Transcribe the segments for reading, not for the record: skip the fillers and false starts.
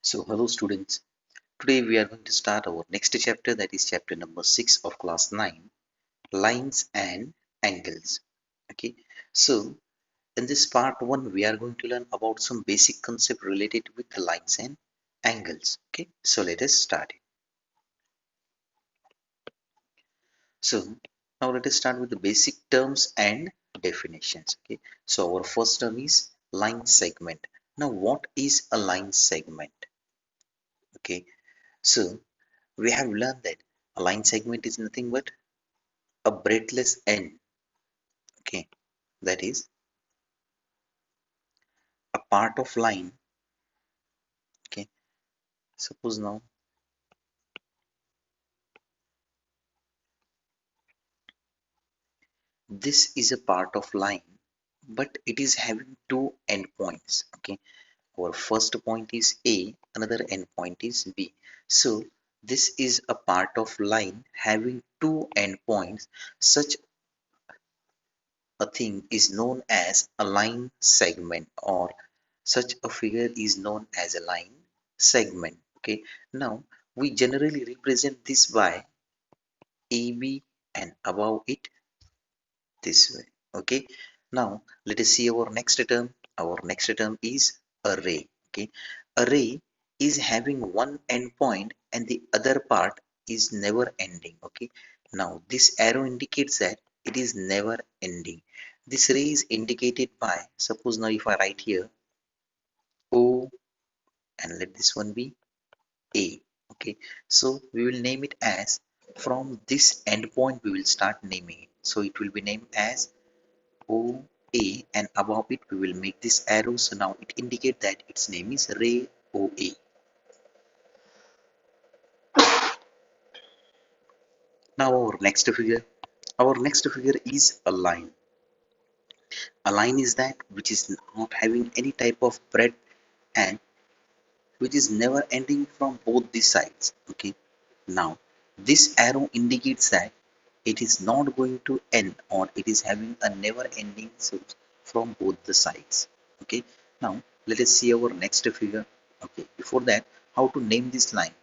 So, hello students. Today we are going to start our next chapter, that is chapter number 6 of class 9, lines and angles. Okay. So, in this part 1 we are going to learn about some basic concept related with the lines and angles. Okay. So, let us start it. So, now let us start with the basic terms and definitions. Okay. So, our first term is line segment. Now, what is a line segment? Okay. So, we have learned that a line segment is nothing but a breadthless end. Okay, that is a part of line. Okay, suppose now this is a part of line, but it is having two endpoints. Okay, our first point is A, another endpoint is B. So this is a part of line having two endpoints. Such a thing is known as a line segment, or such a figure is known as a line segment. Okay, now we generally represent this by AB and above it this way. Okay, now let us see our next term. Our next term is array. Okay, array is having one endpoint and the other part is never ending. Okay, now this arrow indicates that it is never ending. This array is indicated by, suppose now if I write here O and let this one be A. Okay, so we will name it as, from this endpoint we will start naming it. So it will be named as OA, and above it we will make this arrow. So now it indicates that its name is ray OA. Now our next figure is a line. A line is that which is not having any type of breadth and which is never ending from both the sides. Okay, now this arrow indicates that it is not going to end, or it is having a never ending source from both the sides. Okay, now let us see our next figure. Okay, before that, how to name this line?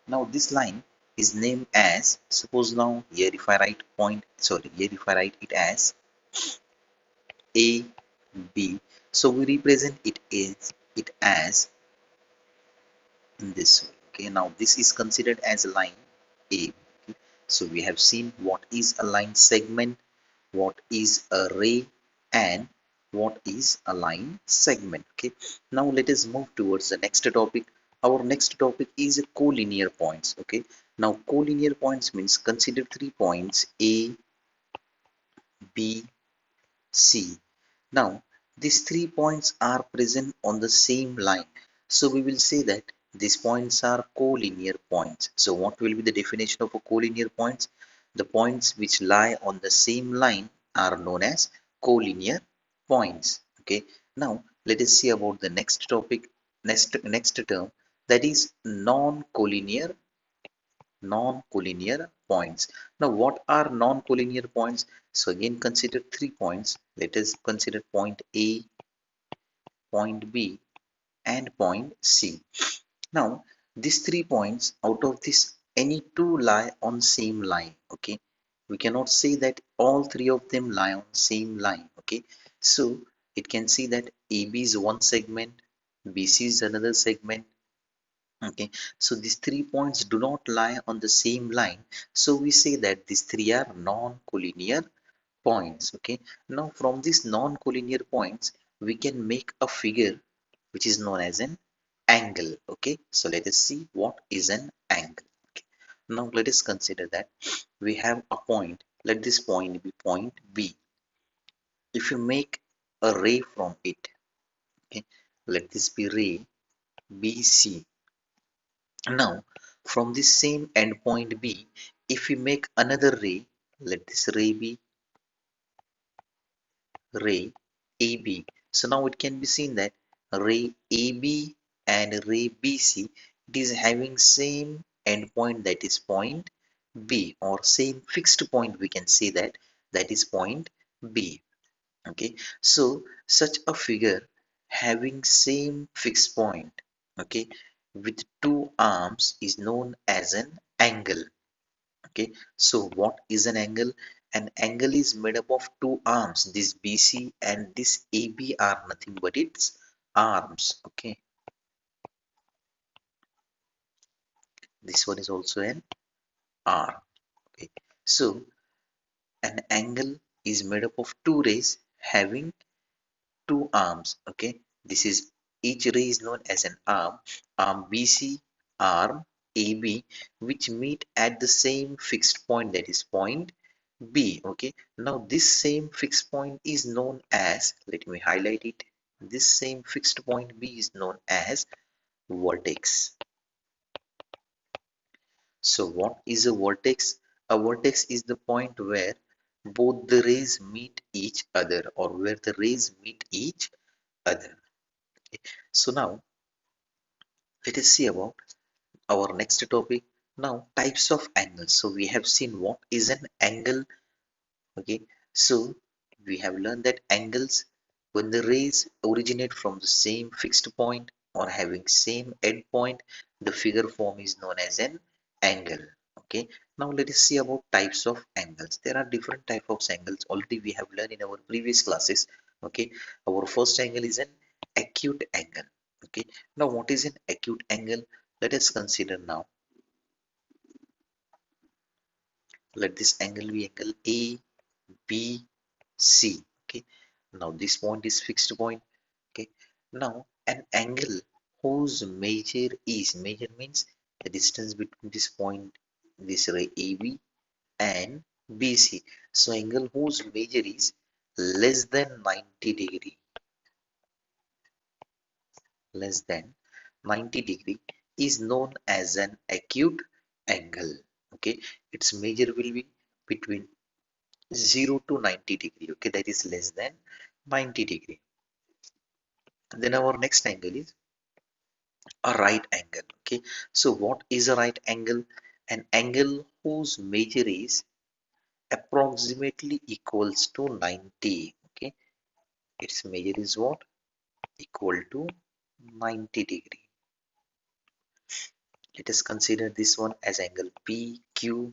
Now this line is named as, suppose now here if I write point, sorry, here if I write it as A B, so we represent it as in this way. Okay, now this is considered as a line A. Okay, so we have seen what is a line segment, what is a ray, and what is a line segment. Okay, now let us move towards the next topic. Our next topic is collinear points. Okay, now collinear points means consider 3 points A, B, C. Now these 3 points are present on the same line, so we will say that these points are collinear points. So what will be the definition of a collinear points? The points which lie on the same line are known as collinear points. Okay, now let us see about the next topic, next term, that is non-collinear points. Now what are non-collinear points? So again consider 3 points. Let us consider point A, point B, and point C. Now these 3 points, out of this any two lie on same line. Okay, we cannot say that all three of them lie on same line. Okay, so it can see that AB is one segment, BC is another segment. Okay, so these 3 points do not lie on the same line, so we say that these three are non-collinear points. Okay, now from these non-collinear points we can make a figure which is known as an angle. Okay, so let us see what is an angle. Okay, now let us consider that we have a point. Let this point be point B. If you make a ray from it, okay, let this be ray BC. Now from this same endpoint B, if we make another ray, let this ray be ray AB. So now it can be seen that ray AB and ray BC, it is having same endpoint, that is point B, or same fixed point, we can say that, that is point B. Okay, so such a figure having same fixed point, okay, with two arms is known as an angle. Okay, so what is an angle? An angle is made up of two arms. This BC and this AB are nothing but its arms. Okay, this one is also an arm. Okay, so an angle is made up of two rays having two arms. Okay, this is each ray is known as an arm. Arm BC, arm AB, which meet at the same fixed point, that is point B. Okay, now this same fixed point is known as, let me highlight it, this same fixed point B is known as vertex. So what is a vertex? A vertex is the point where both the rays meet each other, or where the rays meet each other. Okay. So now let us see about our next topic. Now, types of angles. So we have seen what is an angle. Okay, so we have learned that angles, when the rays originate from the same fixed point or having same end point, the figure form is known as an angle. Okay, now let us see about types of angles. There are different types of angles already we have learned in our previous classes. Okay, our first angle is an acute angle. Okay, now what is an acute angle? Let us consider now. Let this angle be angle A, B, C. Okay, now this point is fixed point. Okay, now an angle whose measure means the distance between this point, this ray AB and BC. So angle whose measure is less than 90 degree, less than 90 degree is known as an acute angle. Okay, its measure will be between 0 to 90 degree. Okay, that is less than 90 degree. Then our next angle is a right angle. Okay, so what is a right angle? An angle whose measure is approximately equals to 90. Okay, its measure is what? Equal to 90 degree. Let us consider this one as angle PQR.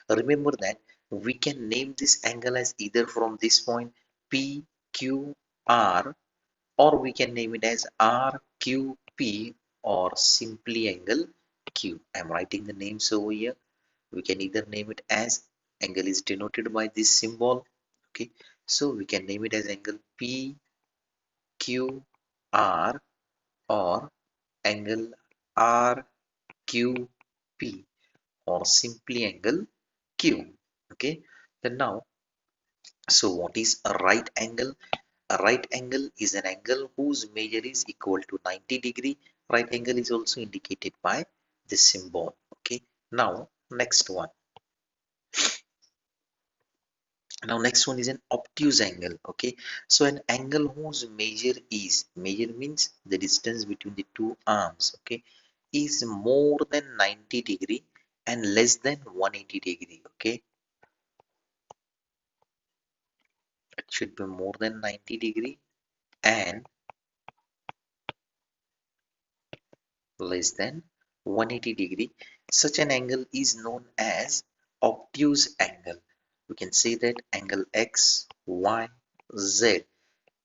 Remember that we can name this angle as either from this point PQR, or we can name it as RQP, or simply angle Q. I'm writing the names over here. We can either name it as, angle is denoted by this symbol. Okay, so we can name it as angle PQR or angle RQP, or simply angle Q. Okay, then now, so what is a right angle? A right angle is an angle whose measure is equal to 90 degree. Right angle is also indicated by this symbol. Okay, now next one. Now next one is an obtuse angle. Okay, so an angle whose measure means the distance between the two arms, okay, is more than 90 degree and less than 180 degree. Okay, it should be more than 90 degree and less than 180 degree. Such an angle is known as obtuse angle. We can say that angle X, Y, Z.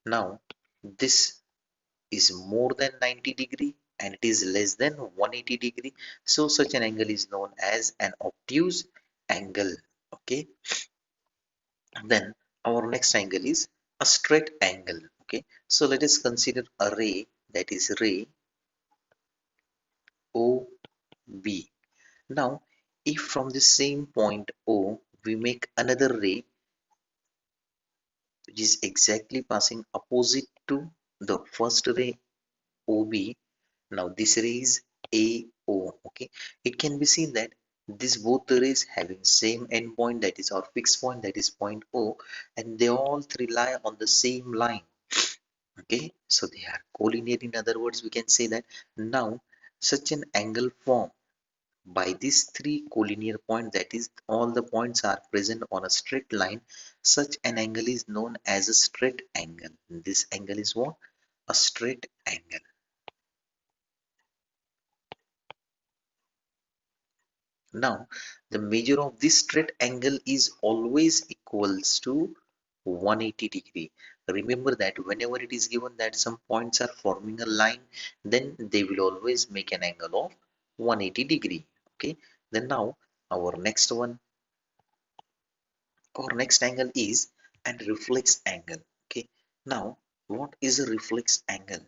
Now this is more than 90 degree and it is less than 180 degree. So such an angle is known as an obtuse angle. Okay. Then our next angle is a straight angle. Okay. So let us consider a ray, that is ray OB. Now, if from the same point O we make another ray which is exactly passing opposite to the first ray OB, now this ray is AO. Okay, it can be seen that these both the rays having same endpoint, that is our fixed point, that is point O, and they all three lie on the same line. Okay, so they are collinear. In other words, we can say that now such an angle form by these three collinear points, that is all the points are present on a straight line. Such an angle is known as a straight angle. This angle is what? a straight angle. Now, the measure of this straight angle is always equals to 180 degree. Remember that whenever it is given that some points are forming a line, then they will always make an angle of 180 degree. Okay. Then now our next angle is an reflex angle. Okay. Now, what is a reflex angle?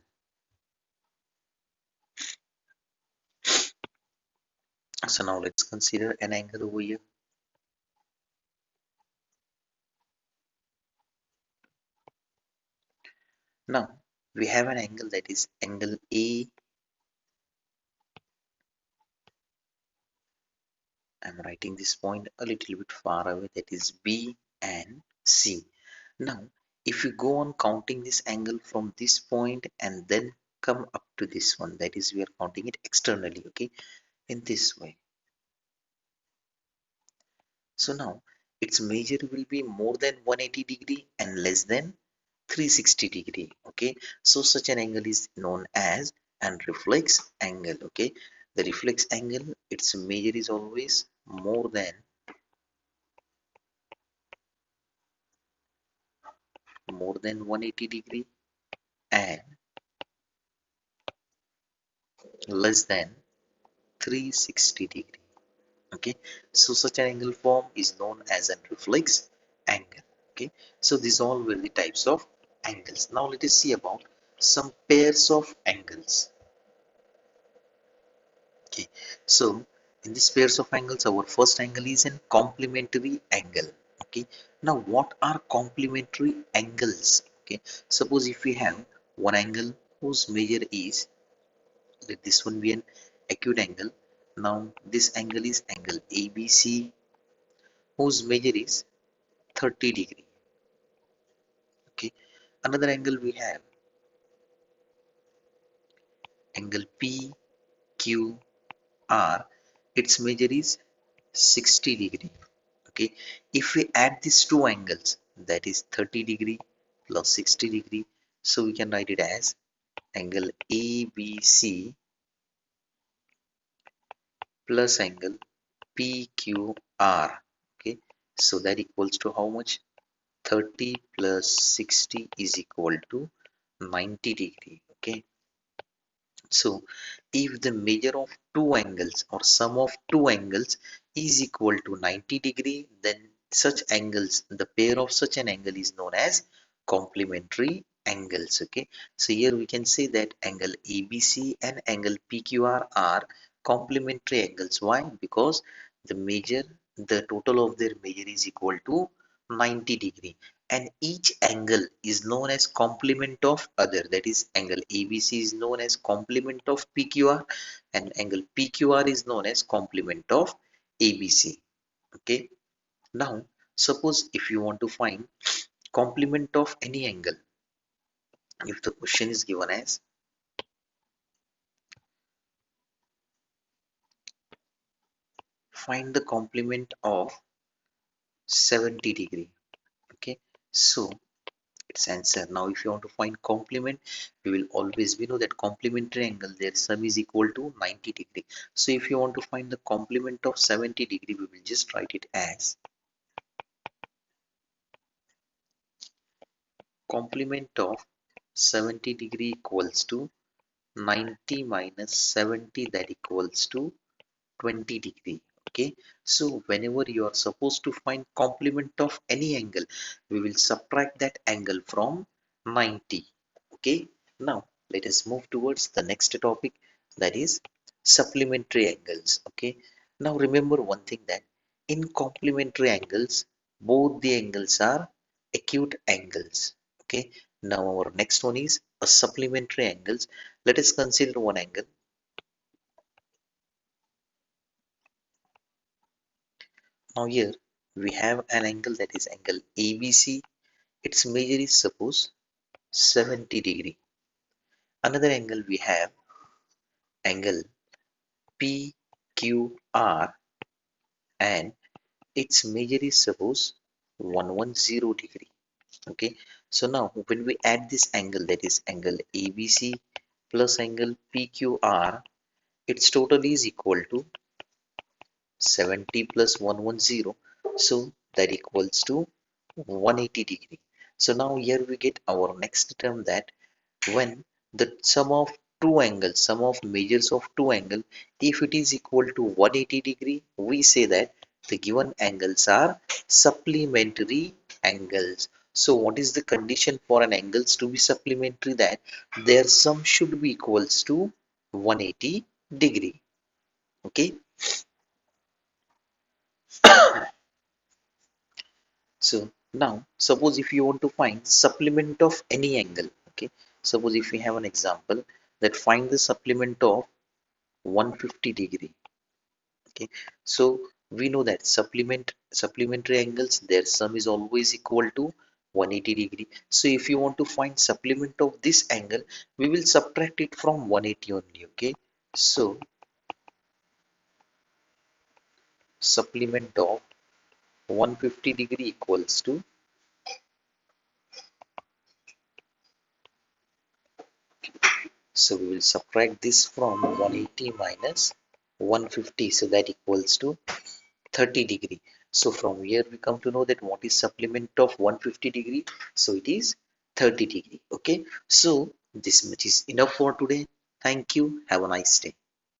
So now let's consider an angle over here. Now we have an angle that is angle A. I'm writing this point a little bit far away, that is B and C. Now if you go on counting this angle from this point and then come up to this one, that is we are counting it externally, okay, in this way. So now its measure will be more than 180 degree and less than 360 degree. Okay, so such an angle is known as an reflex angle. Okay, the reflex angle, its measure is always more than 180 degree and less than 360 degree. Okay, so such an angle form is known as a reflex angle. Okay, so these all were the types of angles. Now let us see about some pairs of angles. Okay, so in this pairs of angles, our first angle is an complementary angle. Okay, now what are complementary angles? Okay, suppose if we have one angle whose measure is, let this one be an acute angle. Now this angle is angle ABC, whose measure is 30 degree. Okay, another angle we have angle PQR, its measure is 60 degree. Okay, if we add these two angles, that is 30 degree plus 60 degree, so we can write it as angle ABC plus angle PQR. Okay, so that equals to how much? 30 plus 60 is equal to 90 degree. Okay, so if the measure of two angles or sum of two angles is equal to 90 degree, then such angles, the pair of such an angle is known as complementary angles. Okay, so here we can say that angle ABC and angle PQR are complementary angles. Why? Because the total of their measure is equal to 90 degree, and each angle is known as complement of other, that is angle ABC is known as complement of PQR and angle PQR is known as complement of ABC. Okay, now suppose if you want to find complement of any angle, if the question is given as find the complement of 70 degree. Okay, so its answer. Now if you want to find complement, we will always, we know that complementary angle, their sum is equal to 90 degree. So if you want to find the complement of 70 degree, we will just write it as complement of 70 degree equals to 90 minus 70, that equals to 20 degree. Okay, so whenever you are supposed to find complement of any angle, we will subtract that angle from 90. Okay, now let us move towards the next topic, that is supplementary angles. Okay, now remember one thing, that in complementary angles both the angles are acute angles. Okay, now our next one is a supplementary angles. Let us consider one angle. Now here we have an angle that is angle ABC. Its measure is suppose 70 degree. Another angle we have angle PQR and its measure is suppose 110 degree. Okay. So now when we add this angle, that is angle ABC plus angle PQR, its total is equal to 70 plus 110. So that equals to 180 degree. So now here we get our next term, that when the sum of measures of two angles, if it is equal to 180 degree, we say that the given angles are supplementary angles. So what is the condition for an angles to be supplementary? That their sum should be equals to 180 degree. Okay. So now suppose if you want to find supplement of any angle, okay, suppose if we have an example that find the supplement of 150 degree. Okay, so we know that supplementary angles, their sum is always equal to 180 degree. So if you want to find supplement of this angle, we will subtract it from 180 only. Okay, so supplement of 150 degree equals to, so we will subtract this from 180 minus 150, so that equals to 30 degree. So from here we come to know that what is supplement of 150 degree. So it is 30 degree. Okay. So this much is enough for today. Thank you. Have a nice day.